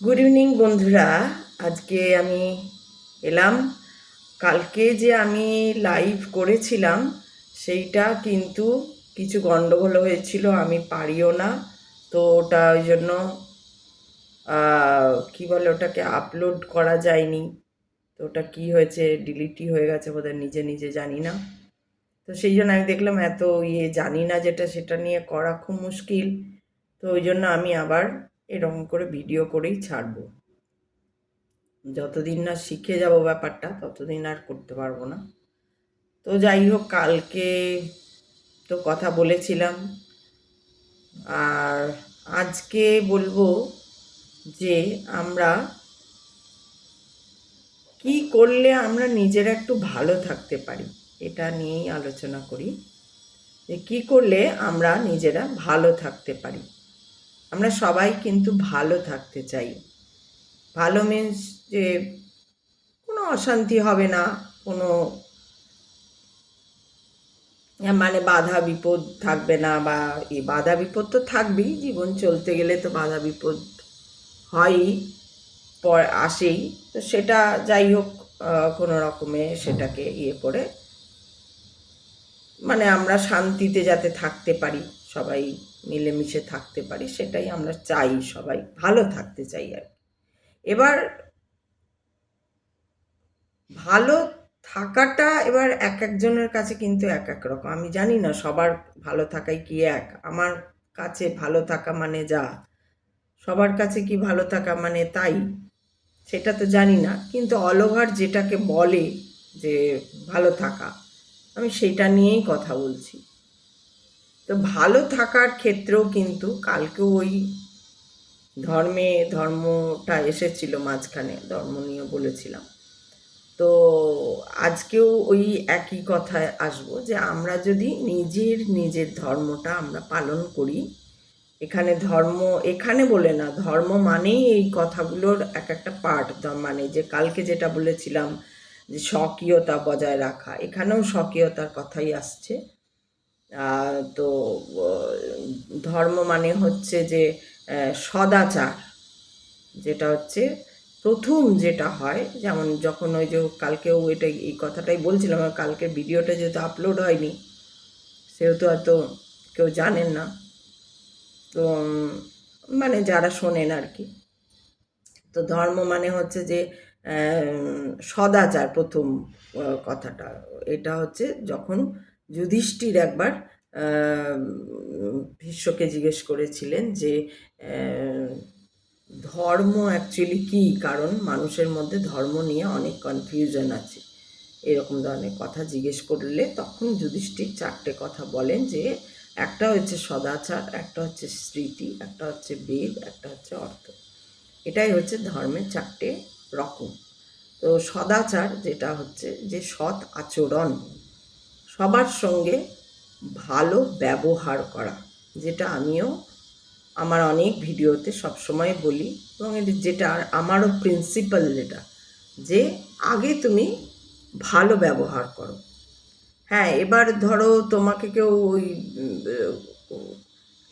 Good evening বন্ধুরা। আজকে আমি এলাম। কালকে যে আমি লাইভ করেছিলাম সেইটা কিন্তু কিছু গন্ডগোল হয়েছিল, আমি পারিও না। তো ওটা ওই জন্য কী বলে ওটাকে আপলোড করা যায়নি। তো ওটা কী হয়েছে, ডিলিটই হয়ে গেছে বোধহয়, নিজে নিজে জানি না। তো সেই জন্য আমি দেখলাম এত জানি না যেটা সেটা নিয়ে করা খুব মুশকিল। তো ওই জন্য আমি আবার এরকম করে ভিডিও করেই ছাড়বো। যতদিন না শিখে যাব ব্যাপারটা ততদিন আর করতে পারবো না। তো যাই হোক, কালকে তো কথা বলেছিলাম, আর আজকে বলবো যে আমরা কি করলে আমরা নিজেরা একটু ভালো থাকতে পারি, এটা নিয়েই আলোচনা করি। যে কী করলে আমরা নিজেরা ভালো থাকতে পারি। আমরা সবাই কিন্তু ভালো থাকতে চাই। ভালো মিন্স যে কোনো অশান্তি হবে না, কোনো মানে বাধা বিপদ থাকবে না, বা এই বাধা বিপদ তো থাকবেই, জীবন চলতে গেলে তো বাধা বিপদ হয়ই, আসেই। তো সেটা যাই হোক, কোনো রকমে সেটাকে করে মানে আমরা শান্তিতে যাতে থাকতে পারি, সবাই মিলেমিশে থাকতে পারি, সেটাই আমরা চাই, সবাই ভালো থাকতে চাই আর কি। এবার ভালো থাকাটা এবার এক একজনের কাছে কিন্তু এক এক রকম। আমি জানি না সবার ভালো থাকাই কি এক। আমার কাছে ভালো থাকা মানে যা, সবার কাছে কি ভালো থাকা মানে তাই, সেটা তো জানি না। কিন্তু অল ওভার যেটাকে বলে যে ভালো থাকা, আমি সেটা নিয়েই কথা বলছি। তো ভালো থাকার ক্ষেত্রেও কিন্তু কালকেও ওই ধর্মটা এসেছিল মাঝখানে, ধর্ম নিয়ে বলেছিলাম। তো আজকেও ওই একই কথায় আসবো, যে আমরা যদি নিজের ধর্মটা আমরা পালন করি, এখানে ধর্ম এখানে বলে না, ধর্ম মানেই এই কথাগুলোর এক একটা পার্ট। মানে যে কালকে যেটা বলেছিলাম যে স্বকীয়তা বজায় রাখা, এখানেও স্বকীয়তার কথাই আসছে। তো ধর্ম মানে হচ্ছে যে সদাচার, যেটা হচ্ছে প্রথম যেটা হয়। যেমন যখন ওই যে কালকেও এই কথাটাই বলছিলাম, কালকের ভিডিওটা যেহেতু আপলোড হয়নি সেহেতু হয়তো কেউ জানেন না। তো মানে যারা শোনেন আর কি। তো ধর্ম মানে হচ্ছে যে সদাচার, প্রথম কথাটা এটা হচ্ছে যখন যুধিষ্ঠির একবার ভীষ্মকে জিজ্ঞেস করেছিলেন যে ধর্ম অ্যাকচুয়ালি কী, কারণ মানুষের মধ্যে ধর্ম নিয়ে অনেক কনফিউশন আছে, এরকম ধরনের কথা জিজ্ঞেস করলে তখন যুধিষ্ঠির চারটে কথা বলেন, যে একটা হচ্ছে সদাচার, একটা হচ্ছে স্মৃতি, একটা হচ্ছে বেদ, একটা হচ্ছে অর্থ। এটাই হচ্ছে ধর্মের চারটে রকম। তো সদাচার যেটা হচ্ছে যে সৎ আচরণ, সবার সঙ্গে ভালো ব্যবহার করা, যেটা আমিও আমার অনেক ভিডিওতে সবসময় বলি, এবং যেটা আমারও প্রিন্সিপাল, যেটা যে আগে তুমি ভালো ব্যবহার করো। হ্যাঁ, এবার ধরো তোমাকে কেউ ওই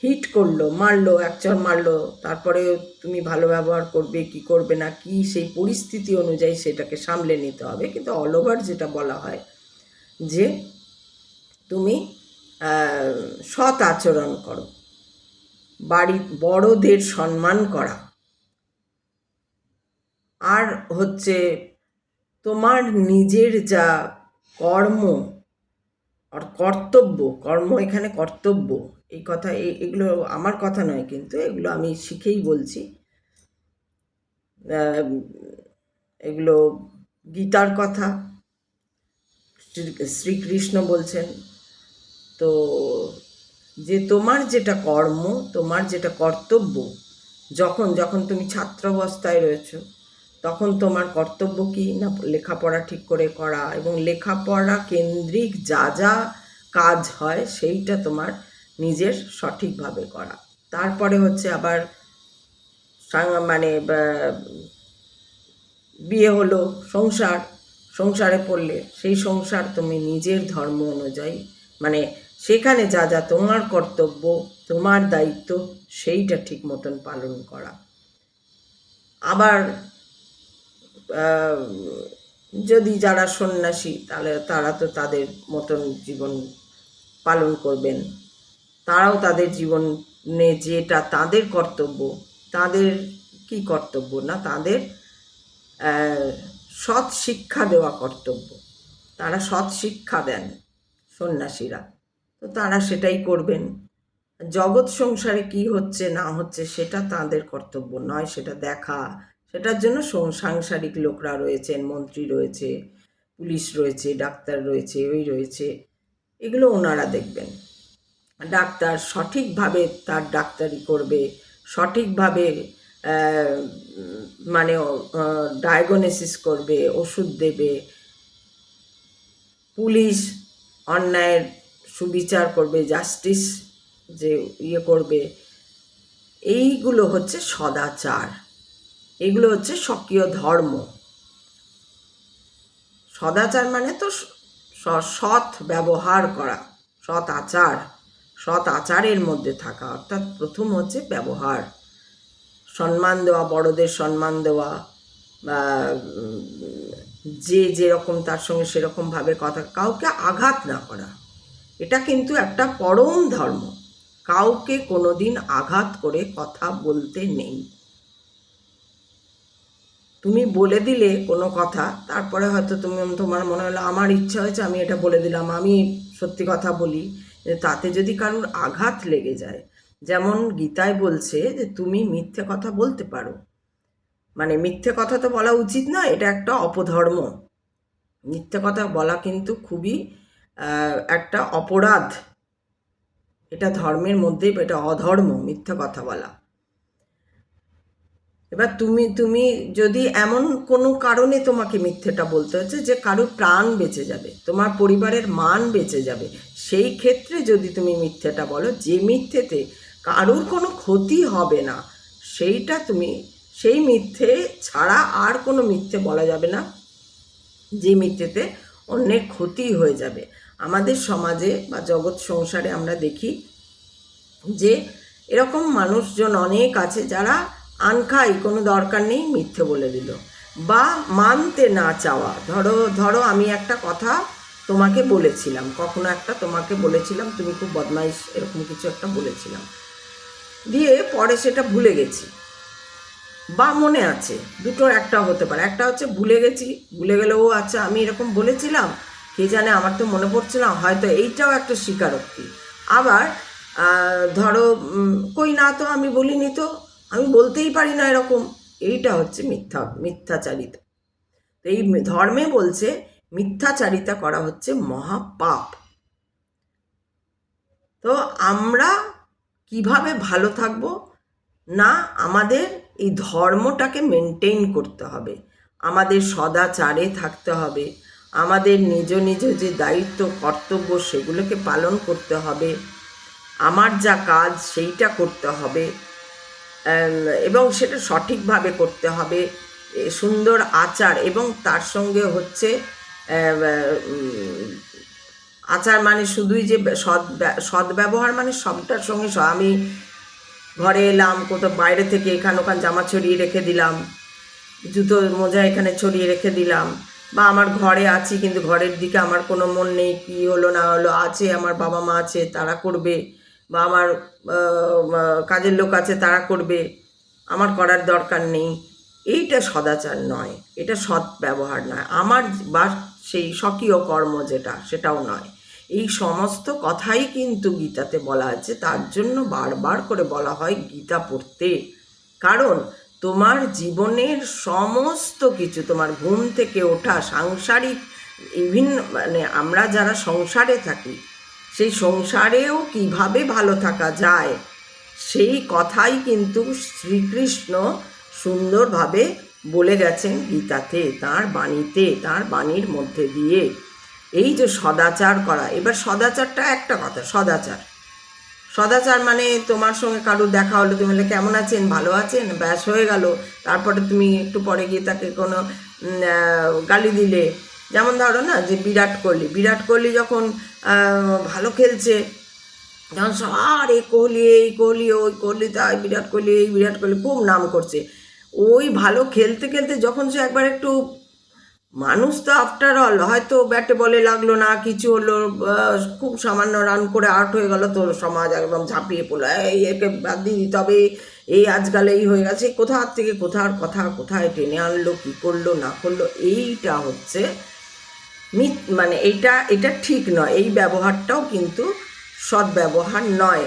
হিট করলো, মারলো, একচড় মারলো, তারপরে তুমি ভালো ব্যবহার করবে কি করবে না, কি সেই পরিস্থিতি অনুযায়ী সেটাকে সামলে নিতে হবে। কিন্তু অল ওভার যেটা বলা হয় যে তুমি সৎ আচরণ করো, বাড়ির বড়দের সম্মান করা, আর হচ্ছে তোমার নিজের যা কর্ম আর কর্তব্য, কর্ম এখানে কর্তব্য, এই কথা এগুলো আমার কথা নয়, কিন্তু এগুলো আমি শিখেই বলছি। এগুলো গীতার কথা, শ্রীকৃষ্ণ বলছেন। তো যে তোমার যেটা কর্ম, তোমার যেটা কর্তব্য, যখন যখন তুমি ছাত্রাবস্থায় রয়েছো তখন তোমার কর্তব্য কি না, লেখাপড়া ঠিক করে করা, এবং লেখাপড়া কেন্দ্রিক যা যা কাজ হয় সেইটা তোমার নিজের সঠিকভাবে করা। তারপরে হচ্ছে আবার মানে বিয়ে হলো, সংসারে পড়লে সেই সংসার তুমি নিজের ধর্ম অনুযায়ী, মানে সেখানে যা যা তোমার কর্তব্য, তোমার দায়িত্ব, সেইটা ঠিক মতন পালন করা। আবার যদি যারা সন্ন্যাসী তাহলে তারা তো তাদের মতন জীবন পালন করবেন, তারাও তাদের জীবনে যেটা তাদের কর্তব্য, তাদের কি কর্তব্য না, তাদের সৎ শিক্ষা দেওয়া কর্তব্য। তারা সৎ শিক্ষা দেন সন্ন্যাসীরা, তো তারা সেটাই করবেন। জগৎ সংসারে কি হচ্ছে না হচ্ছে সেটা তাদের কর্তব্য নয়, সেটা দেখা। সেটার জন্য সাংসারিক লোকরা রয়েছেন, মন্ত্রী রয়েছে, পুলিশ রয়েছে, ডাক্তার রয়েছে, ওই রয়েছে, এগুলো ওনারা দেখবেন। ডাক্তার সঠিকভাবে তার ডাক্তারি করবে, সঠিকভাবে মানে ডায়াগনোসিস করবে, ওষুধ দেবে। পুলিশ অন্যায়ের সুবিচার করবে, জাস্টিস যে করবে। এইগুলো হচ্ছে সদাচার, এগুলো হচ্ছে স্বকীয় ধর্ম। সদাচার মানে তো সৎ ব্যবহার করা, সৎ আচার, সৎ আচারের মধ্যে থাকা। অর্থাৎ প্রথম হচ্ছে ব্যবহার, সম্মান দেওয়া, বড়দের সম্মান দেওয়া, বা যে যেরকম তার সঙ্গে সেরকমভাবে কথা, কাউকে আঘাত না করা। এটা কিন্তু একটা পরম ধর্ম। কাউকে কোনোদিন আঘাত করে কথা বলতে নেই। তুমি বলে দিলে কোনো কথা, তারপরে হয়তো তোমার মনে হলো আমার ইচ্ছা হয়েছে আমি এটা বলে দিলাম, আমি সত্যি কথা বলি, তাতে যদি কারোর আঘাত লেগে যায়, যেমন গীতায় বলছে যে তুমি মিথ্যে কথা বলতে পারো, মানে মিথ্যে কথা তো বলা উচিত না, এটা একটা অপধর্ম। মিথ্যে কথা বলা কিন্তু খুবই একটা অপরাধ, এটা ধর্মের মধ্যেই, এটা অধর্ম মিথ্যে কথা বলা। এবার তুমি যদি এমন কোনো কারণে তোমাকে মিথ্যেটা বলতে হচ্ছে যে কারোর প্রাণ বেঁচে যাবে, তোমার পরিবারের মান বেঁচে যাবে, সেই ক্ষেত্রে যদি তুমি মিথ্যেটা বলো, যে মিথ্যেতে কারোর কোনো ক্ষতি হবে না, সেইটা তুমি, সেই মিথ্যে ছাড়া আর কোনো মিথ্যে বলা যাবে না যে মিথ্যেতে অন্যের ক্ষতি হয়ে যাবে। আমাদের সমাজে বা জগৎ সংসারে আমরা দেখি যে এরকম মানুষজন অনেক আছে যারা আনখাই, কোনো দরকার নেই, মিথ্যে বলে দিল। বা মানতে না চাওয়া, ধরো আমি একটা কথা তোমাকে বলেছিলাম, কখনো একটা তোমাকে বলেছিলাম, তুমি খুব বদমাইশ, এরকম কিছু একটা বলেছিলাম, দিয়ে পরে সেটা ভুলে গেছি বা মনে আছে, দুটোর একটা হতে পারে। একটা হচ্ছে ভুলে গেছি, ভুলে গেলে ও আচ্ছা আমি এরকম বলেছিলাম, কে জানে আমার তো মনে পড়ছে না, হয়তো এইটাও একটা স্বীকারোক্তি। আবার ধরো কই না তো, আমি বলিনি তো, আমি বলতেই পারি না এরকম, এইটা হচ্ছে মিথ্যাচারিতা। তো এই ধর্মে বলছে মিথ্যাচারিতা করা হচ্ছে মহাপাপ। তো আমরা কিভাবে ভালো থাকবো না, আমাদের এই ধর্মটাকে মেনটেন করতে হবে, আমাদের সদাচারে থাকতে হবে, আমাদের নিজ নিজ যে দায়িত্ব কর্তব্য সেগুলোকে পালন করতে হবে, আমার যা কাজ সেইটা করতে হবে, এবং সেটা সঠিকভাবে করতে হবে, সুন্দর আচার, এবং তার সঙ্গে হচ্ছে আচার মানে শুধুই যে সদ্ব্যবহার, মানে সবটার সঙ্গে আমি ঘরে এলাম, কোথাও বাইরে থেকে এখান ওখান জামা ছড়িয়ে রেখে দিলাম, জুতো মোজা এখানে ছড়িয়ে রেখে দিলাম, বা আমার ঘরে আছি কিন্তু ঘরের দিকে আমার কোনো মন নেই, কী হলো না হলো, আছে আমার বাবা মা আছে তারা করবে, বা আমার কাজের লোক আছে তারা করবে, আমার করার দরকার নেই, এইটা সদাচার নয়, এটা সৎ ব্যবহার নয়। আমার বা সেই স্বকীয় কর্ম যেটা, সেটাও নয়। এই সমস্ত কথাই কিন্তু গীতাতে বলা আছে, তার জন্য বারবার করে বলা হয় গীতা পড়তে। কারণ তোমার জীবনের সমস্ত কিছু, তোমার ঘুম থেকে ওঠা, সাংসারিক মানে আমরা যারা সংসারে থাকি, সেই সংসারেও কিভাবে ভালো থাকা যায় সেই কথাই কিন্তু শ্রীকৃষ্ণ সুন্দরভাবে বলে গেছেন গীতাতে, তাঁর বাণীতে, তাঁর বাণীর মধ্যে দিয়ে। এই যে সদাচার করা, এবার সদাচারটা একটা কথা, সদাচার মানে তোমার সঙ্গে কারোর দেখা হলো, তুমি বলে কেমন আছেন, ভালো আছেন, ব্যাস হয়ে গেল। তারপরে তুমি একটু পরে গিয়ে তাকে কোনো গালি দিলে, যেমন ধরো না যে বিরাট কোহলি যখন ভালো খেলছে, যখন আর এই কোহলি ওই কোহলি, তাই বিরাট কোহলি খুব নাম করছে, ওই ভালো খেলতে খেলতে যখন সে একবার একটু, মানুষ তো আফটার অল হয়তো ব্যাটে বলে লাগলো না, কিছু হলো, খুব সামান্য রান করে আউট হয়ে গেল, তোর সমাজ একদম ঝাঁপিয়ে পড়লো, এই একে বাদ দিয়ে দিতে হবে, এই আজকাল এই হয়ে গেছে, কোথার থেকে কোথার কথা কোথায় টেনে আনলো, কী করলো না করলো, এইটা হচ্ছে মানে এটা ঠিক নয়। এই ব্যবহারটাও কিন্তু সৎ ব্যবহার নয়,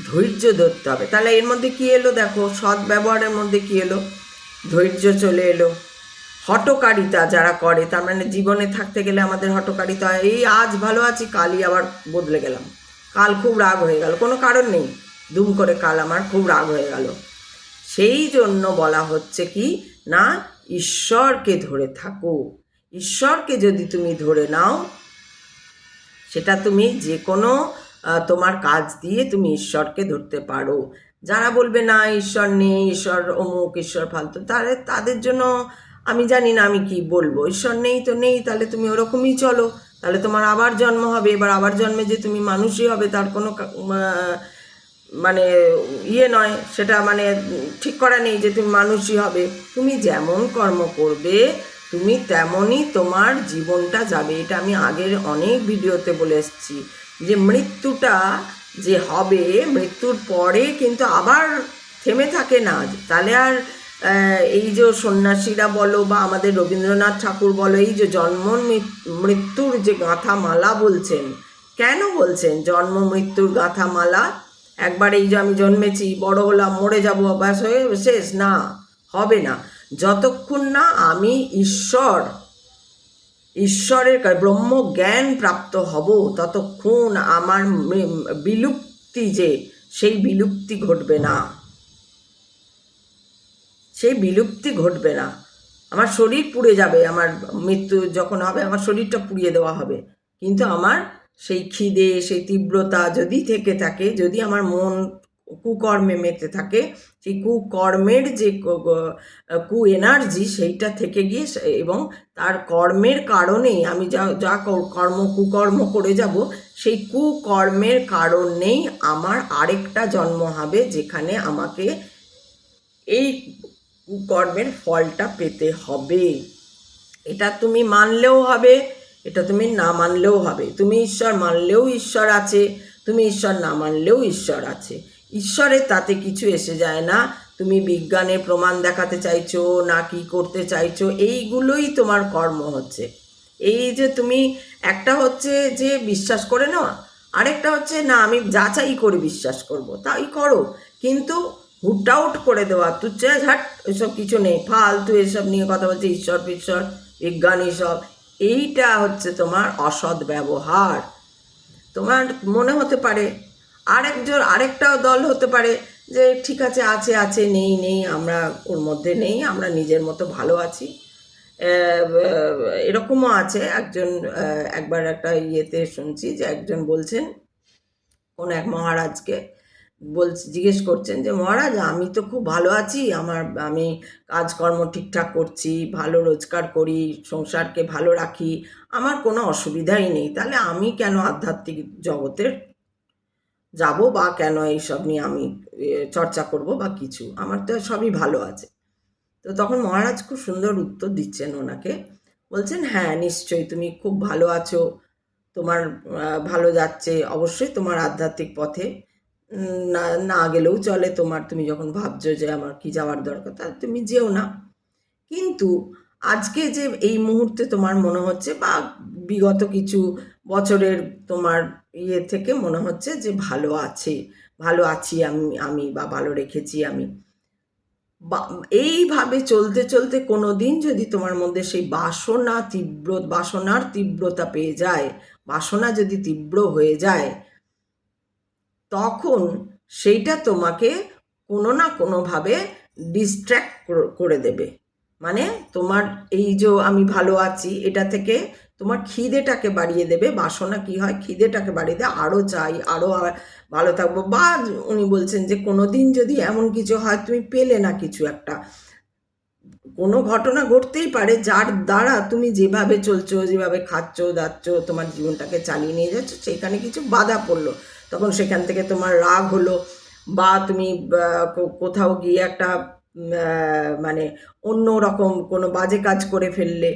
ধৈর্য ধরতে হবে। তাহলে এর মধ্যে কী এলো দেখো, সৎ ব্যবহারের মধ্যে কী এলো, ধৈর্য চলে এলো। হঠকারিতা যারা করে, তার মানে জীবনে থাকতে গেলে আমাদের হঠকারিতা হয়, এই আজ ভালো আছি কালই আবার বদলে গেলাম, কাল খুব রাগ হয়ে গেল, কোনো কারণ নেই, দুম করে কাল আমার খুব রাগ হয়ে গেল। সেই জন্য বলা হচ্ছে কি না, ঈশ্বরকে ধরে থাকো। ঈশ্বরকে যদি তুমি ধরে নাও, সেটা তুমি যে কোনো তোমার কাজ দিয়ে তুমি ঈশ্বরকে ধরতে পারো। যারা বলবে না ঈশ্বর নেই, ঈশ্বর অমুক, ঈশ্বর ফালতু, তাদের জন্য আমি জানি না আমি কি বলবো। ঈশ্বর নেই তো নেই, তাহলে তুমি ওরকমই চলো, তাহলে তোমার আবার জন্ম হবে, এবার আবার জন্মে যে তুমি মানুষই হবে তার কোনো মানে ইয়ে নয়, সেটা মানে ঠিক করা নেই যে তুমি মানুষই হবে। তুমি যেমন কর্ম করবে তুমি তেমনই তোমার জীবনটা যাবে। এটা আমি আগের অনেক ভিডিওতে বলে এসেছি যে মৃত্যুটা যে হবে, মৃত্যুর পরে কিন্তু আবার থেমে থাকে না। তাহলে আর এই যে সন্ন্যাসীরা বলো বা আমাদের রবীন্দ্রনাথ ঠাকুর বলো, এই যে জন্ম মৃত্যুর যে গাঁথা মালা বলছেন, কেন বলছেন জন্ম মৃত্যুর গাঁথা মালা? একবার এই যে আমি জন্মেছি, বড় হলাম, মরে যাবো, ব্যাস হয়ে শেষ? না, হবে না। যতক্ষণ না আমি ঈশ্বরের ব্রহ্ম জ্ঞান প্রাপ্ত হব, ততক্ষণ আমার বিলুপ্তি যে, সেই বিলুপ্তি ঘটবে না, সেই বিলুপ্তি ঘটবে না। আমার শরীর পুড়ে যাবে, আমার মৃত্যু যখন হবে আমার শরীরটা পুড়িয়ে দেওয়া হবে, কিন্তু আমার সেই খিদে, সেই তীব্রতা যদি থেকে থাকে, যদি আমার মন কুকর্মে মেতে থাকে, সেই কুকর্মের যে কু এনার্জি সেইটা থেকে গিয়ে, এবং তার কর্মের কারণেই আমি যা কুকর্ম করে যাব, সেই কুকর্মের কারণেই আমার আরেকটা জন্ম হবে, যেখানে আমাকে এই কুকর্মের ফলটা পেতে হবে। এটা তুমি মানলেও হবে, এটা তুমি না মানলেও হবে। তুমি ঈশ্বর মানলেও ঈশ্বর আছে, তুমি ঈশ্বর না মানলেও ঈশ্বর আছে। ঈশ্বরের তাতে কিছু এসে যায় না। তুমি বিজ্ঞানের প্রমাণ দেখাতে চাইছো না কি করতে চাইছো, এইগুলোই তোমার কর্ম হচ্ছে। এই যে তুমি, একটা হচ্ছে যে বিশ্বাস করে নেওয়া, আরেকটা হচ্ছে না আমি যাচাই করে বিশ্বাস করব, তাই করো, কিন্তু হুট আউট করে দেওয়া, তুচ্ছা ঝাট, ওইসব কিছু নেই, ফালতু এসব নিয়ে কথা বলছে, ঈশ্বর ফিশ্বর বিজ্ঞান এইসব, এইটা হচ্ছে তোমার অসৎ ব্যবহার। তোমার মনে হতে পারে আরেকটাও দল হতে পারে যে ঠিক আছে, আছে আছে, নেই নেই, আমরা ওর মধ্যে নেই, আমরা নিজের মতো ভালো আছি। এরকমও আছে একজন, একবার একটা ইয়েতে শুনছি যে একজন বলছেন কোন এক মহারাজকে, জিজ্ঞেস করছেন যে মহারাজ আমি তো খুব ভালো আছি, আমি কাজকর্ম ঠিকঠাক করছি, ভালো রোজগার করি, সংসারকে ভালো রাখি, আমার কোনো অসুবিধাই নেই, তাহলে আমি কেন আধ্যাত্মিক জগতে যাব বা কেন এইসব নিয়ে আমি চর্চা করব বা কিছু, আমার তো সবই ভালো আছে। তো তখন মহারাজ খুব সুন্দর উত্তর দিচ্ছেন ওনাকে, বলছেন হ্যাঁ নিশ্চয়ই তুমি খুব ভালো আছো, তোমার ভালো যাচ্ছে, অবশ্যই তোমার আধ্যাত্মিক পথে না না গেলেও চলে তোমার, তুমি যখন ভাবছো যে আমার কি যাওয়ার দরকার, তাহলে তুমি যেও না। কিন্তু আজকে যে এই মুহূর্তে তোমার মনে হচ্ছে বা বিগত কিছু বছরের তোমার ইয়ে থেকে মনে হচ্ছে যে ভালো আছি আমি বা ভালো রেখেছি আমি, এইভাবে চলতে চলতে কোনো দিন যদি তোমার মধ্যে সেই বাসনার তীব্রতা পেয়ে যায়, বাসনা যদি তীব্র হয়ে যায়, তখন সেইটা তোমাকে কোনো না কোনোভাবে ডিস্ট্র্যাক্ট করে দেবে। মানে তোমার এই যে আমি ভালো আছি এটা থেকে তোমার খিদেটাকে বাড়িয়ে দেবে। বাসনা কি হয়, খিদেটাকে বাড়িয়ে দেয়, আরও চাই, আরও ভালো থাকবো। বা উনি বলছেন যে কোনো দিন যদি এমন কিছু হয় তুমি পেলে না কিছু একটা, কোনো ঘটনা ঘটতেই পারে যার দ্বারা তুমি যেভাবে চলছো, যেভাবে খাচ্ছ দাচ্ছ, তোমার জীবনটাকে চালিয়ে নিয়ে যাচ্ছ, সেখানে কিছু বাধা পড়লো, তখন সেখান থেকে তোমার রাগ হলো, বা তুমি কোথাও গিয়ে একটা মানে অন্য রকম কোনো বাজে কাজ করে ফেললে,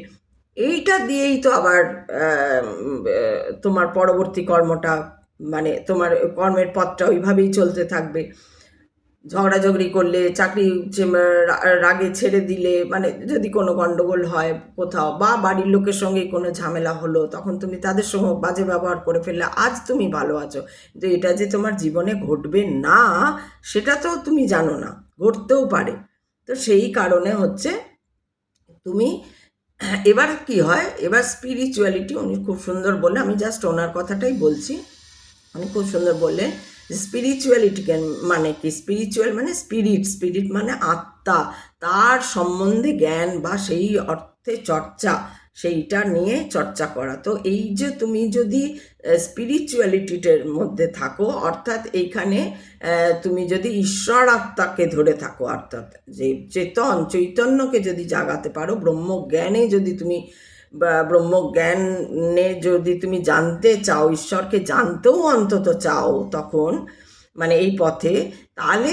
এইটা দিয়েই তো আবার তোমার পরবর্তী কর্মটা, মানে তোমার কর্মের পথটা ওইভাবেই চলতে থাকবে। ঝগড়াঝগড়ি করলে, চাকরি রাগে ছেড়ে দিলে, মানে যদি কোনো গন্ডগোল হয় কোথাও, বা বাড়ির লোকের সঙ্গে কোনো ঝামেলা হলো, তখন তুমি তাদের সঙ্গে বাজে ব্যবহার করে ফেললে। আজ তুমি ভালো আছো, কিন্তু এটা যে তোমার জীবনে ঘটবে না সেটা তো তুমি জানো না, ঘটতেও পারে। তো সেই কারণে হচ্ছে তুমি, এবার কি হয়, এবার স্পিরিচুয়ালিটি উনি খুব সুন্দর বললেন, আমি জাস্ট ওনার কথাটাই বলছি। উনি খুব সুন্দর বললেন যে স্পিরিচুয়ালিটি মানে কি, স্পিরিচুয়াল মানে স্পিরিট, স্পিরিট মানে আত্মা, তার সম্বন্ধে জ্ঞান বা সেই অর্থে চর্চা, সেইটা নিয়ে চর্চা করা। তো এই যে তুমি যদি স্পিরিচুয়ালিটির মধ্যে থাকো, অর্থাৎ এইখানে তুমি যদি ঈশ্বর আত্মাকে ধরে থাকো, অর্থাৎ যে চৈতন্যকে যদি জাগাতে পারো, ব্রহ্মজ্ঞানে যদি তুমি, বা ব্রহ্মজ্ঞানে যদি তুমি জানতে চাও, ঈশ্বরকে জানতেও অন্তত চাও, তখন মানে এই পথে, তাহলে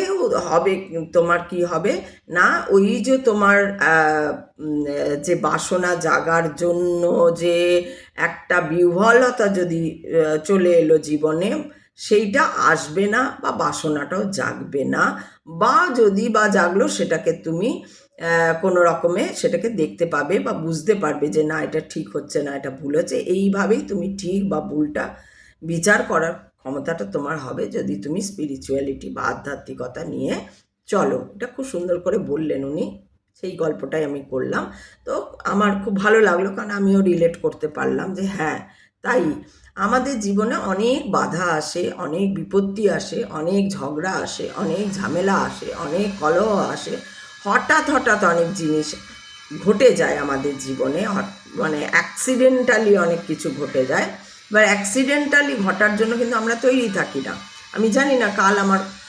হবে তোমার কি হবে না, ওই যে তোমার যে বাসনা জাগার জন্য যে একটা বিহ্বলতা যদি চলে এলো জীবনে, সেইটা আসবে না, বা বাসনাটাও জাগবে না, বা যদি বা জাগলো সেটাকে তুমি কোনো রকমে সেটাকে দেখতে পাবে বা বুঝতে পারবে যে না, এটা ঠিক হচ্ছে না, এটা ভুল হচ্ছে। এইভাবেই তুমি ঠিক বা ভুলটা বিচার করার ক্ষমতাটা তোমার হবে, যদি তুমি স্পিরিচুয়ালিটি বা আধ্যাত্মিকতা নিয়ে চলো। এটা খুব সুন্দর করে বললেন উনি, সেই গল্পটাই আমি করলাম। তো আমার খুব ভালো লাগলো, কারণ আমিও রিলেট করতে পারলাম যে হ্যাঁ, তাই আমাদের জীবনে অনেক বাধা আসে, অনেক বিপত্তি আসে, অনেক ঝগড়া আসে, অনেক ঝামেলা আসে, অনেক কলহ আসে, হঠাৎ হঠাৎ অনেক জিনিস ঘটে যায় আমাদের জীবনে, মানে অ্যাক্সিডেন্টালি অনেক কিছু ঘটে যায়। এবার অ্যাক্সিডেন্টালি ঘটার জন্য কিন্তু আমরা তৈরি থাকি না। আমি জানি না কাল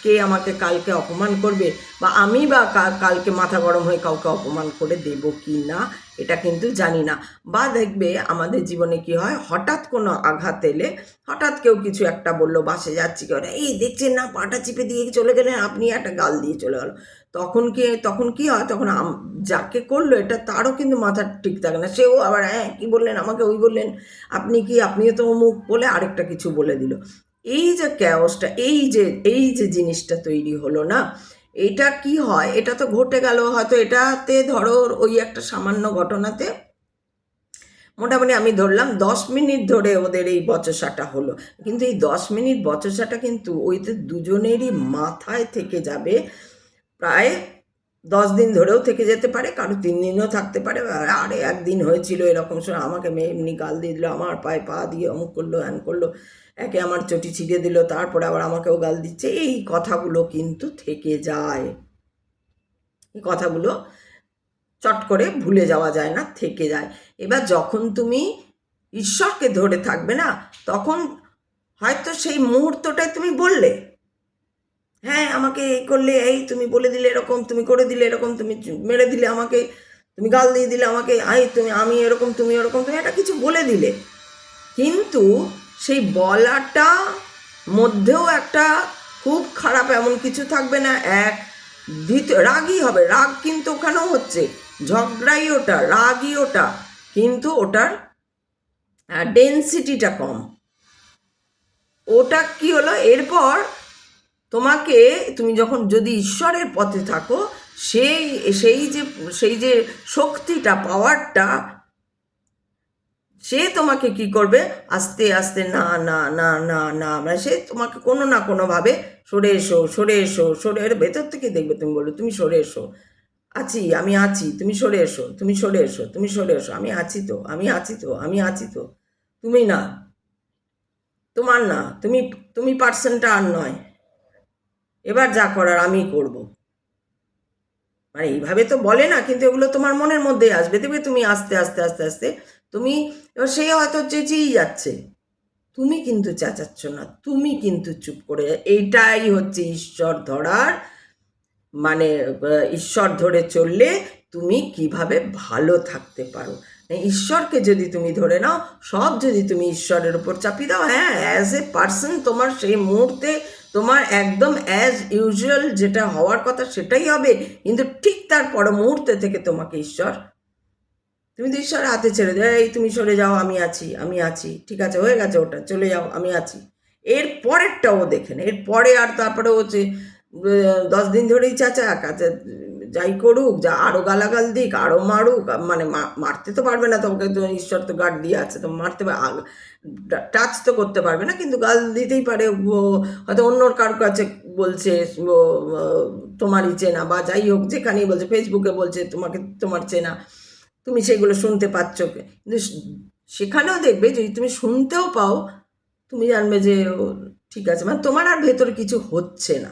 কে আমাকে কালকে অপমান করবে, বা আমি বা কালকে মাথা গরম হয়ে কাউকে অপমান করে দেব কি না, এটা কিন্তু জানি না। বা দেখবে আমাদের জীবনে কি হয়, হঠাৎ কোনো আঘাত এলে, হঠাৎ কেউ কিছু একটা বললো, বাসে যাচ্ছি কেউ, এই দেখছেন না পাটা চিপে দিয়ে চলে গেলেন আপনি, একটা গাল দিয়ে চলে গেল, তখন কি হয়, তখন যাকে করলো এটা তারও কিন্তু মাথা ঠিক থাকে না, সেও আবার হ্যাঁ কি বললেন আমাকে, ওই বললেন আপনিও তো মুখ বলে আরেকটা কিছু বলে দিল। এই যে ক্যাওসটা, এই যে জিনিসটা তৈরি হলো না, এটা কি হয়, এটা তো ঘটে গেল, হয়তো এটাতে ধরো ওই একটা সামান্য ঘটনাতে মোটামুটি আমি ধরলাম 10 মিনিট ধরে ওদের এই বচসাটা হলো, কিন্তু এই 10 মিনিট বচসাটা কিন্তু ওইতে দুজনেরই মাথায় থেকে যাবে, প্রায় 10 দিন ধরেও থেকে যেতে পারে, কারো 3 দিনও থাকতে পারে। আরে একদিন হয়েছিল এরকম সময়, আমাকে মেয়ে এমনি গাল দিয়ে দিল, আমার পায়ে পা দিয়ে অমুক করলো হ্যান করলো, একে আমার চটি ছিঁড়ে দিল, তারপরে আবার আমাকেও গাল দিচ্ছে, এই কথাগুলো কিন্তু থেকে যায়। এই কথাগুলো চট করে ভুলে যাওয়া যায় না, থেকে যায়। এবার যখন তুমি ঈশ্বরকে ধরে থাকবে না, তখন হয়তো সেই মুহূর্তটায় তুমি বললে, হ্যাঁ আমাকে এই করলে, এই তুমি বলে দিলে এরকম, তুমি করে দিলে এরকম, তুমি মেরে দিলে আমাকে, তুমি গাল দিয়ে দিলে আমাকে, আমি এরকম তুমি এরকম, তুমি একটা কিছু বলে দিলে, কিন্তু সেই বলাটা মধ্যেও একটা খুব খারাপ এমন কিছু থাকবে না। দ্বিতীয় রাগই হবে, রাগ কিন্তু ওখানেও হচ্ছে, ঝগড়াই ওটা, রাগই ওটা, কিন্তু ওটার ডেন্সিটিটা কম। ওটা কি হলো, এরপর তুমি যখন যদি ঈশ্বরের পথে থাকো, সেই যে শক্তিটা, পাওয়ারটা, সে তোমাকে কি করবে, আস্তে আস্তে না না না না না, মানে সে তোমাকে কোনো না কোনোভাবে সরে এসো, সরে এসো, এর ভেতর থেকে দেখবে তুমি বলবে তুমি সরে এসো, আমি আছি, তুমি সরে এসো, তুমি সরে এসো, তুমি সরে এসো, আমি আছি তো, আমি আছি তো, আমি আছি তো, তুমি না, তোমার না, তুমি পার্সনটা আর নয়, এবার যা করার আমি করব। মানে এইভাবে তো বলে না, কিন্তু এগুলো তোমার মনের মধ্যে আসবে, দেখবে তুমি আস্তে আস্তে আস্তে আস্তে তুমি, এবার সে হয়তো চেঁচিয়েই যাচ্ছে, তুমি কিন্তু চেঁচাচ্ছ না, তুমি কিন্তু চুপ করে, এইটাই হচ্ছে ঈশ্বর ধরার, মানে ঈশ্বর ধরে চললে তুমি কিভাবে ভালো থাকতে পারো। ঈশ্বরকে যদি তুমি ধরে নাও, সব যদি তুমি ঈশ্বরের উপর চাপিয়ে দাও, হ্যাঁ অ্যাজ এ পার্সন তোমার সেই মুহূর্তে তোমার একদম অ্যাজ ইউজুয়াল যেটা হওয়ার কথা সেটাই হবে, কিন্তু ঠিক তার পর মুহূর্তে থেকে তোমাকে ঈশ্বর, তুমি তো ঈশ্বরের হাতে ছেড়ে দেয়, এই তুমি সরে যাও, আমি আছি, আমি আছি, ঠিক আছে, হয়ে গেছে, ওটা চলে যাও, আমি আছি। এর পরেরটা ও দেখে না, এর পরে আর তারপরে হচ্ছে 10 দিন ধরেই চাচা কাছে যাই করুক, যা আরো গালাগাল দিক, আরো মারুক, মানে মারতে তো পারবে না তোমাকে, তো ঈশ্বর তো গার্ড দিয়ে আছে, তো মারতে টাচ তো করতে পারবে না, কিন্তু গাল দিতেই পারে। হয়তো অন্যর কারোর কাছে বলছে, ও, তোমারই চেনা বা যাই হোক, যেখানেই বলছে, ফেসবুকে বলছে তোমাকে, তোমার চেনা, তুমি সেগুলো শুনতে পাচ্ছ, কিন্তু সেখানেও দেখবে যদি তুমি শুনতেও পাও, তুমি জানবে যে ঠিক আছে, মানে তোমার আর ভেতরে কিছু হচ্ছে না।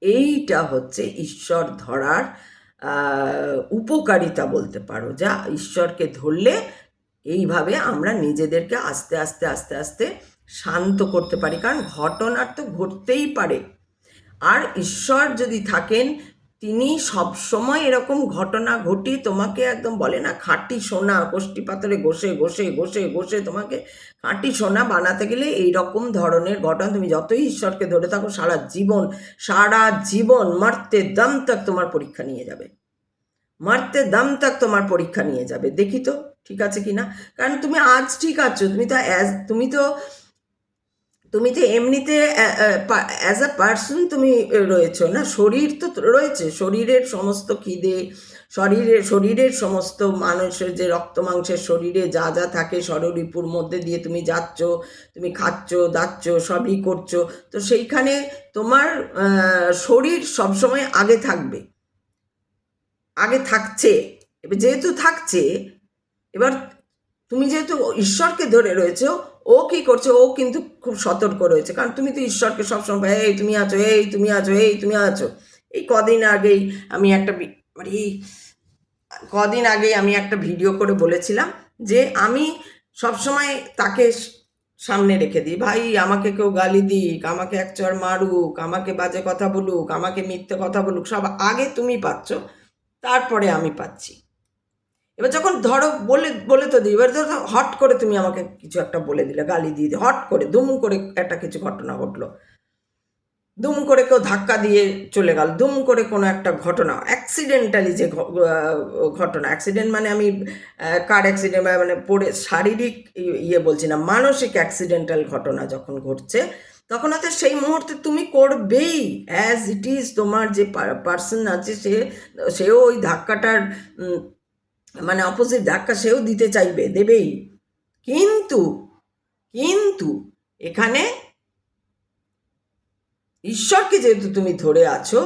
এইটা হচ্ছে ঈশ্বর ধরার উপকারিতা বলতে পারো, যা ঈশ্বরকে ধরলে এইভাবে আমরা নিজেদেরকে আস্তে আস্তে আস্তে আস্তে শান্ত করতে পারি, কারণ ঘটনার তো ঘটতেই পারে। আর ঈশ্বর যদি থাকেন, তিনি সবসময় এরকম ঘটনা ঘটিয়ে তোমাকে একদম বলে না খাঁটি সোনা, কোষ্ঠী পাথরে ঘষে ঘষে ঘষে ঘষে তোমাকে খাঁটি সোনা বানাতে গেলে এই রকম ধরনের ঘটনা, তুমি যতই ঈশ্বরকে ধরে থাকো সারা জীবন মারতে দম তক তোমার পরীক্ষা নিয়ে যাবে, মারতে দম তক তোমার পরীক্ষা নিয়ে যাবে, দেখি তো ঠিক আছে কিনা। কারণ তুমি আজ ঠিক আছো, তুমি তো এমনিতে অ্যাজ আ পার্সন তুমি রয়েছো না, শরীর তো রয়েছে, শরীরের সমস্ত খিদে, শরীরের সমস্ত মানুষের যে রক্ত মাংসের শরীরে যা যা থাকে ষড়রিপুর মধ্যে দিয়ে তুমি যাচ্ছ, তুমি খাচ্ছ দাচ্ছ সবই করছো, তো সেইখানে তোমার শরীর সবসময় আগে থাকবে, আগে থাকছে। এবার যেহেতু থাকছে, এবার তুমি যেহেতু ঈশ্বরকে ধরে রয়েছে, ও কি করছে, ও কিন্তু খুব সতর্ক রয়েছে, কারণ তুমি তো ঈশ্বরকে সবসময় এই তুমি আছো, এই তুমি আছো, এই তুমি আছো। এই কদিন আগেই আমি একটা ভিডিও করে বলেছিলাম যে আমি সবসময় তাকে সামনে রেখে দিই, ভাই আমাকে কেউ গালি দিক, আমাকে এক চড় মারুক, আমাকে বাজে কথা বলুক, আমাকে মিথ্যে কথা বলুক, সব আগে তুমি পাচ্ছ, তারপরে আমি পাচ্ছি। এবার যখন ধরো বলে বলে তো দিই, এবার ধরো হট করে তুমি আমাকে কিছু একটা বলে দিলে, গালি দিয়ে হট করে দুম করে একটা কিছু ঘটনা ঘটলো, দুম করে কেউ ধাক্কা দিয়ে চলে গেল, দুম করে কোনো একটা ঘটনা অ্যাক্সিডেন্টালি যে ঘটনা, অ্যাক্সিডেন্ট মানে আমি কার অ্যাক্সিডেন্ট মানে পড়ে শারীরিক ইয়ে বলছি না, মানসিক অ্যাক্সিডেন্টাল ঘটনা যখন ঘটছে, তখন হয়তো সেই মুহূর্তে তুমি করবেই, অ্যাজ ইট ইজ তোমার যে পার্সন আছে সেও ওই ধাক্কাটার মানে অপোজিট ধাক্কা সেও দিতে চাইবে, দেবেই, কিন্তু কিন্তু এখানে ঈশ্বরকে যেহেতু তুমি ধরে আছো,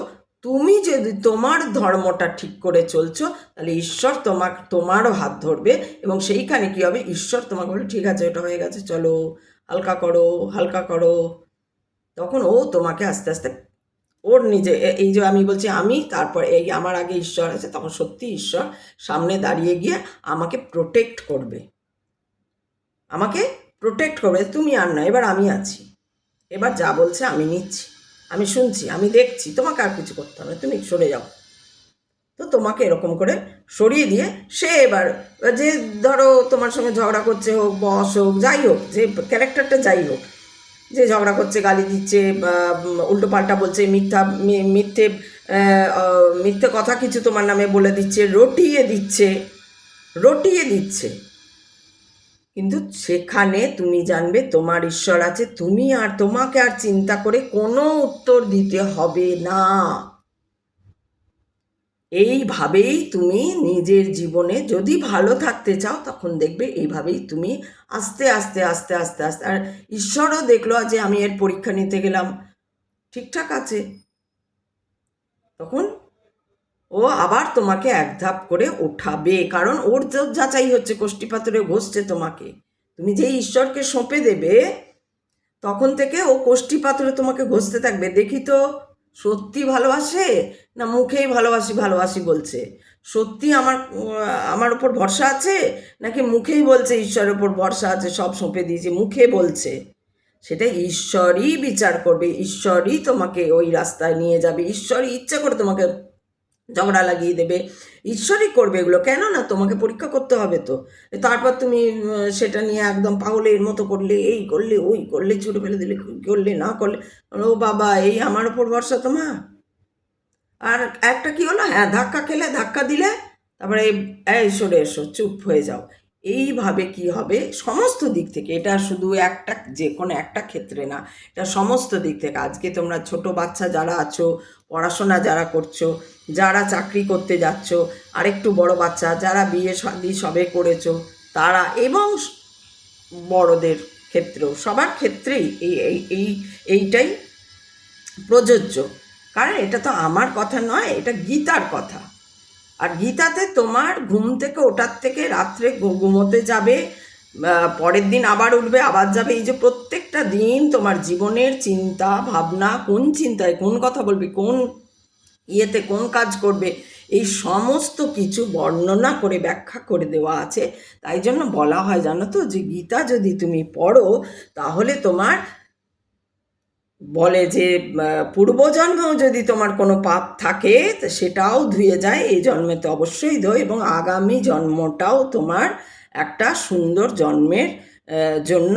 তুমি যদি তোমার ধর্মটা ঠিক করে চলছো, তাহলে ঈশ্বর তোমারও হাত ধরবে, এবং সেইখানে কি হবে, ঈশ্বর তোমাকে বলে ঠিক আছে ওটা হয়ে গেছে, চলো হালকা করো হালকা করো, তখন ও তোমাকে আস্তে আস্তে ওর নিজে, এই যে আমি বলছি আমি, তারপর এই আমার আগে ঈশ্বর আছে, তখন সত্যি ঈশ্বর সামনে দাঁড়িয়ে গিয়ে আমাকে প্রোটেক্ট করবে, তুমি আর না, এবার আমি আছি, এবার যা বলছে আমি নিচ্ছি, আমি শুনছি, আমি দেখছি, তোমাকে আর কিছু করতে হবে, তুমি সরে যাও। তো তোমাকে এরকম করে সরিয়ে দিয়ে সে এবার যে ধরো তোমার সঙ্গে ঝগড়া করছে, হোক বস হোক যাই হোক, যে ক্যারেক্টারটা যাই হোক, যে ঝগড়া করছে, গালি দিচ্ছে, উল্টো পাল্টা বলছে, মিথ্যে মিথ্যে কথা কিছু তোমার নামে বলে দিচ্ছে, রটিয়ে দিচ্ছে, কিন্তু সেখানে তুমি জানবে তোমার ঈশ্বর আছে, তোমাকে আর চিন্তা করে কোনো উত্তর দিতে হবে না। এইভাবেই তুমি নিজের জীবনে যদি ভালো থাকতে চাও, তখন দেখবে এইভাবেই তুমি আস্তে আস্তে আস্তে আস্তে আস্তে, আর ঈশ্বরও দেখলো যে আমি এর পরীক্ষা নিতে গেলাম ঠিকঠাক আছে, তখন ও আবার তোমাকে এক ধাপ করে ওঠাবে, কারণ ওর তো যাচাই হচ্ছে, কোষ্ঠী পাথরে ঘষছে তোমাকে, তুমি যেই ঈশ্বরকে সঁপে দেবে, তখন থেকে ও কোষ্ঠী পাথরে তোমাকে ঘষতে থাকবে, দেখি তো সত্যি ভালোবাসে না মুখেই ভালোবাসি ভালোবাসি বলছে, সত্যি আমার উপর ভরসা আছে, নাকি মুখেই বলছে ঈশ্বরের উপর ভরসা আছে, সব সঁপে দিয়েছে, মুখে বলছে, সেটা ঈশ্বরই বিচার করবে, ঈশ্বরই তোমাকে ওই রাস্তায় নিয়ে যাবে, ঈশ্বরই ইচ্ছা করে তোমাকে ঝগড়া লাগিয়ে দেবে। ঈশ্বরই করবে এগুলো, কেন না তোমাকে পরীক্ষা করতে হবে তো। তারপর তুমি সেটা নিয়ে একদম পাগলের মতো করলে, এই করলে, ওই করলে, ছুটে ফেলে দিলে, করলে না করলে, ও বাবা, এই আমার ওপর ভরসা তোমার। আর একটা কি হলো, হ্যাঁ, ধাক্কা খেলে, ধাক্কা দিলে, তারপরে এই সরে এসো, চুপ হয়ে যাও। এইভাবে কি হবে, সমস্ত দিক থেকে, এটা শুধু একটা যে কোনো একটা ক্ষেত্রে না, এটা সমস্ত দিক থেকে। আজকে তোমরা ছোট বাচ্চা যারা আছো, পড়াশোনা যারা করছো, যারা চাকরি করতে যাচ্ছ, আরেকটু বড় বাচ্চা যারা বিয়ে শাদী সবে করেছো, তারা, এবং বড়দের ক্ষেত্রেও, সবার ক্ষেত্রেই এই এই এই এইটাই প্রযোজ্য। কারণ এটা তো আমার কথা নয়, এটা গীতার কথা। আর গীতাতে তোমার ঘুম থেকে ওঠার থেকে রাত্রে ঘুমোতে যাবে, পরের দিন আবার উঠবে, আবার যাবে, এই যে প্রত্যেকটা দিন তোমার জীবনের চিন্তা ভাবনা, কোন চিন্তায় কোন কথা বলবে, কোন ইয়েতে কোন কাজ করবে, এই সমস্ত কিছু বর্ণনা করে ব্যাখ্যা করে দেওয়া আছে। তাই জন্য বলা হয়, জানো তো, যে গীতা যদি তুমি পড়ো তাহলে তোমার, বলে যে পূর্বজন্মেও যদি তোমার কোনো পাপ থাকে তো সেটাও ধুয়ে যায়, এই জন্মে তো অবশ্যই ধোয়, এবং আগামী জন্মটাও তোমার একটা সুন্দর জন্মের জন্য,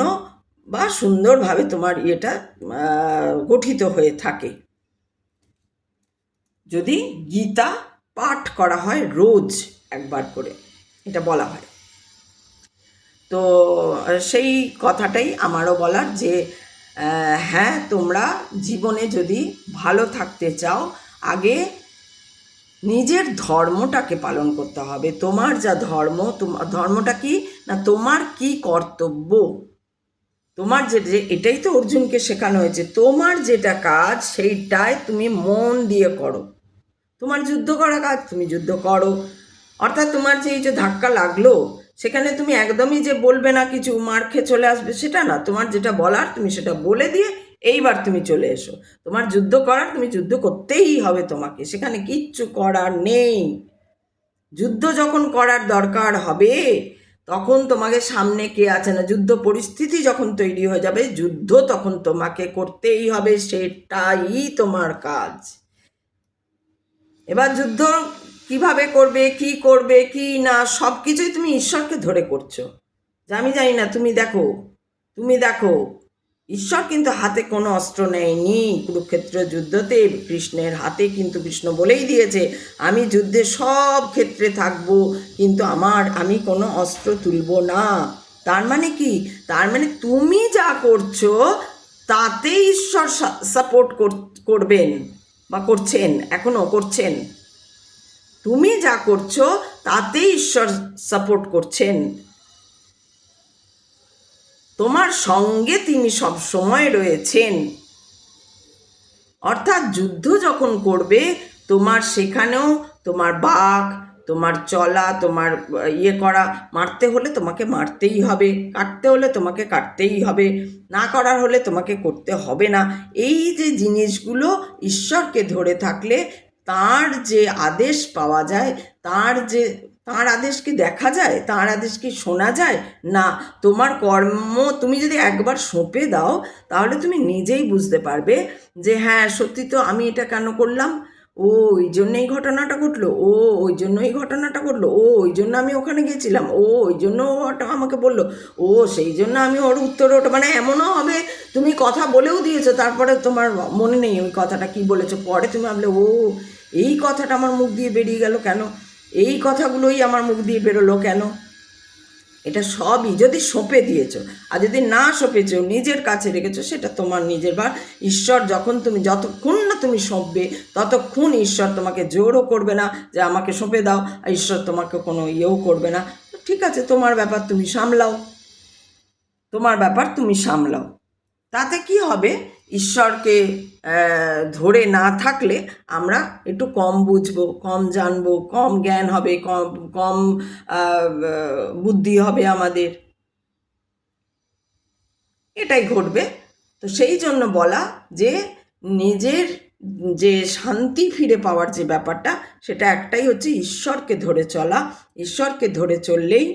বা সুন্দরভাবে তোমার ইয়েটা গঠিত হয়ে থাকে যদি গীতা পাঠ করা হয় রোজ একবার করে, এটা বলা হয়। তো সেই কথাটাই আমারও বলার, যে হ্যাঁ, তোমরা জীবনে যদি ভালো থাকতে চাও, আগে নিজের ধর্মটাকে পালন করতে হবে। তোমার যা ধর্ম, তোমার ধর্মটা কি না, তোমার কি কর্তব্য, তোমার যে, এটাই তো অর্জুনকে শেখানো হয়েছে, তোমার যেটা কাজ সেইটাই তুমি মন দিয়ে করো। তোমার যুদ্ধ করা কাজ, তুমি যুদ্ধ করো। অর্থাৎ তোমার যে এই যে ধাক্কা লাগলো, সেখানে তুমি একদমই যে বলবে না, কিছু মার খেয়ে চলে আসবে, সেটা না। তোমার যেটা বলার তুমি সেটা বলে দিয়ে এইবার তুমি চলে এসো। তোমার যুদ্ধ করার, তুমি যুদ্ধ করতেই হবে তোমাকে, সেখানে কিচ্ছু করার নেই। যুদ্ধ যখন করার দরকার হবে, তখন তোমাকে সামনে কে আছে না, যুদ্ধ পরিস্থিতি যখন তৈরি হয়ে যাবে, যুদ্ধ তখন তোমাকে করতেই হবে, সেটাই তোমার কাজ। এবার যুদ্ধ কিভাবে করবে, কি করবে, কি না, সব কিছুই তুমি ঈশ্বরকে ধরে করছো। যে আমি জানি না, তুমি দেখো, তুমি দেখো, ঈশ্বর কিন্তু হাতে কোনো অস্ত্র নেয়নি কুরুক্ষেত্র যুদ্ধতে। কৃষ্ণের হাতে কিন্তু কৃষ্ণ বলেই দিয়েছে, আমি যুদ্ধে সব ক্ষেত্রে থাকবো, কিন্তু আমি কোনো অস্ত্র তুলব না। তার মানে কি, তার মানে তুমি যা করছো তাতে ঈশ্বর সাপোর্ট করবেন, বা করছেন, এখনো করছেন। তুমি যা করছো তাতে ঈশ্বর সাপোর্ট করছেন, তোমার সঙ্গে তিনি সব সময় রয়েছেন। অর্থাৎ যুদ্ধ যখন করবে, তোমার সেখানেও তোমার বাক, তোমার চলা, তোমার ইয়ে করা, মারতে হলে তোমাকে মারতেই হবে, কাটতে হলে তোমাকে কাটতেই হবে, না করার হলে তোমাকে করতে হবে না। এই যে জিনিসগুলো ঈশ্বরকে ধরে থাকলে তার যে আদেশ পাওয়া যায়, তার আদেশ কি দেখা যায়, তার আদেশ কি শোনা যায় না। তোমার কর্ম তুমি যদি একবার সঁপে দাও, তাহলে তুমি নিজেই বুঝতে পারবে যে হ্যাঁ, সত্যি তো, আমি এটা কেন করলাম, ও ওই জন্য এই ঘটনাটা ঘটলো, ও ওই জন্য এই ঘটনাটা ঘটলো, ও ওই জন্য আমি ওখানে গেছিলাম, ও ওই জন্য ওটা আমাকে বললো, ও সেই জন্য আমি ওর উত্তরে ওটা, মানে এমনও হবে তুমি কথা বলেও দিয়েছো, তারপরে তোমার মনে নেই ওই কথাটা কি বলেছো, পরে তুমি ভাবলে, ও এই কথাটা আমার মুখ দিয়ে বেরিয়ে গেল কেন, এই কথাগুলোই আমার মুখ দিয়ে বেরোলো কেন। এটা সবই যদি সঁপে দিয়েছো। আর যদি না সঁপেছো, নিজের কাছে রেখেছো, সেটা তোমার নিজের বার। ঈশ্বর যতক্ষণ না তুমি সঁপবে, ততক্ষণ ঈশ্বর তোমাকে জোরও করবে না যে আমাকে সঁপে দাও, আর ঈশ্বর তোমাকে কোনো ইয়েও করবে না। ঠিক আছে, তোমার ব্যাপার, তুমি সামলাও, তোমার ব্যাপার তুমি সামলাও। তাতে কি হবে, ঈশ্বরকে ধরে না থাকলে আমরা একটু কম বুঝবো, কম জানবো, কম জ্ঞান হবে, কম কম বুদ্ধি হবে আমাদের, এটাই ঘটবে। তো সেই জন্য বলা যে নিজের যে শান্তি ফিরে পাওয়ার যে ব্যাপারটা, সেটা একটাই হচ্ছে ঈশ্বরকে ধরে চলা। ঈশ্বরকে ধরে চললেই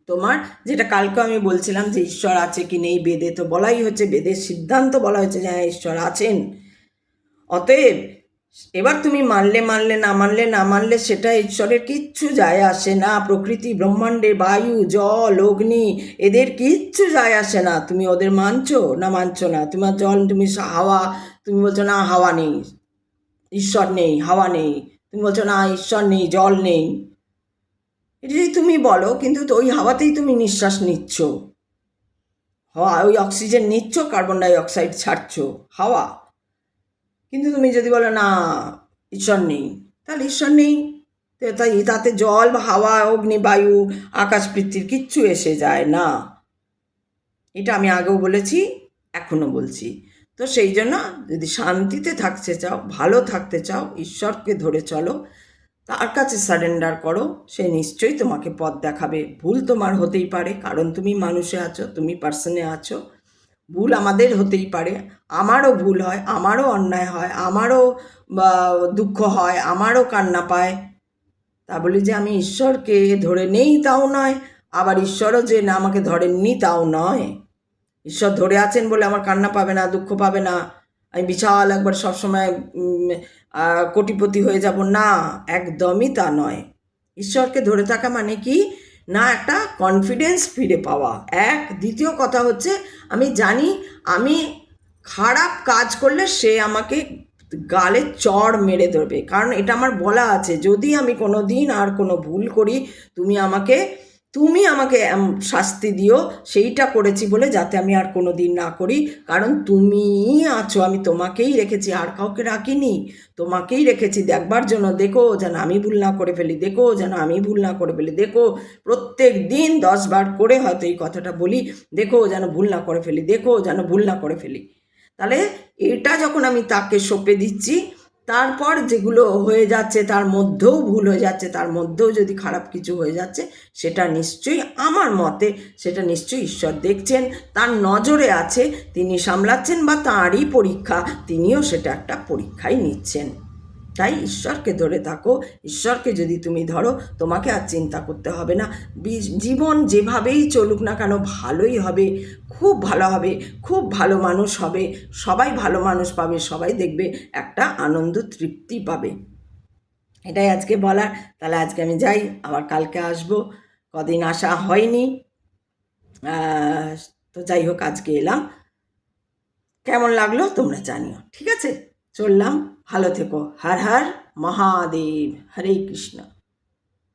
তোমার, যেটা কালকে আমি বলছিলাম যে ঈশ্বর আছে কি নেই, বেদে তো বলাই হচ্ছে, বেদের সিদ্ধান্ত বলা হয়েছে যে হ্যাঁ, ঈশ্বর আছেন। অতএব এবার তুমি মানলে মানলে, না মানলে না মানলে, সেটা ঈশ্বরের কিচ্ছু যায় আসে না। প্রকৃতি, ব্রহ্মাণ্ডে বায়ু, জল, অগ্নি, এদের কিচ্ছু যায় আসে না। তুমি ওদের মানছো না মানছো না। তোমার জল, তুমি হাওয়া, তুমি বলছো না হাওয়া নেই, ঈশ্বর নেই, হাওয়া নেই। তুমি বলছো না ঈশ্বর নেই, জল নেই। এটা যদি তুমি বলো, কিন্তু তো ওই হাওয়াতেই তুমি নিঃশ্বাস নিচ্ছ। হাওয়া, ওই অক্সিজেন নিচ্ছ, কার্বন ডাই অক্সাইড ছাড়ছো, হাওয়া। কিন্তু তুমি যদি বলো না ঈশ্বর নেই, তাহলে ঈশ্বর নেই। তাই তাতে জল বা হাওয়া, অগ্নি, বায়ু, আকাশ, পৃথিবীর কিচ্ছু এসে যায় না। এটা আমি আগেও বলেছি, এখনও বলছি। তো সেই জন্য যদি শান্তিতে থাকতে চাও, ভালো থাকতে চাও, ঈশ্বরকে ধরে চলো, তার কাছে সারেন্ডার করো, সে নিশ্চয়ই তোমাকে পথ দেখাবে। ভুল তোমার হতেই পারে, কারণ তুমি মানুষে আছো, তুমি পার্সনে আছো। ভুল আমাদের হতেই পারে, আমারও ভুল হয়, আমারও অন্যায় হয়, আমারও দুঃখ হয়, আমারও কান্না পায়। তা বলি যে আমি ঈশ্বরকে ধরে নেই তাও নয়, আবার ঈশ্বরও যে না আমাকে ধরেননি তাও নয়। ঈশ্বর ধরে আছেন বলে আমার কান্না পাবে না, দুঃখ পাবে না, আমি বিশাল একবার সবসময় কোটিপতি হয়ে যাব, না, একদমই তা নয়। ঈশ্বরকে ধরে থাকা মানে কি না, একটা কনফিডেন্স ফিরে পাওয়া। দ্বিতীয় কথা হচ্ছে, আমি জানি আমি খারাপ কাজ করলে সে আমাকে গালে চড় মেরে ধরবে, কারণ এটা আমার বলা আছে, যদি আমি কোনো দিন আর কোনো ভুল করি, তুমি আমাকে শাস্তি দিও, সেইটা করেছি বলে, যাতে আমি আর কোনো দিন না করি। কারণ তুমিই আছো, আমি তোমাকেই রেখেছি, আর কাউকে রাখিনি, তোমাকেই রেখেছি দেখবার জন্য। দেখো যেন আমি ভুল না করে ফেলি, দেখো যেন আমি ভুল না করে ফেলি, দেখো প্রত্যেক দিন 10 বার করে হয়তো এই কথাটা বলি, দেখো যেন ভুল না করে ফেলি, দেখো যেন ভুল না করে ফেলি। তাহলে এটা যখন আমি তাকে সঁপে দিচ্ছি, তারপর যেগুলো হয়ে যাচ্ছে, তার মধ্যেও ভুল হয়ে যাচ্ছে, তার মধ্যেও যদি খারাপ কিছু হয়ে যাচ্ছে, সেটা নিশ্চয়ই, আমার মতে সেটা নিশ্চয়ই ঈশ্বর দেখছেন, তার নজরে আছে, তিনি সামলাচ্ছেন, বা তাঁরই পরীক্ষা, তিনিও সেটা একটা পরীক্ষাই নিচ্ছেন। তাই ঈশ্বরকে ধরে থাকো। ঈশ্বরকে যদি তুমি ধরো, তোমাকে আর চিন্তা করতে হবে না। জীবন যেভাবেই চলুক না কেন, ভালোই হবে, খুব ভালো হবে, খুব ভালো মানুষ হবে, সবাই ভালো মানুষ পাবে, সবাই দেখবে একটা আনন্দ, তৃপ্তি পাবে। এটাই আজকে বলার। তাহলে আজকে আমি যাই, আবার কালকে আসবো। কদিন আসা হয়নি, তো যাই হোক, আজকে এলাম। কেমন লাগলো তোমরা জানিও, ঠিক আছে? চললাম, ভালো থেকো। হর হর মহাদেব, হরে কৃষ্ণ।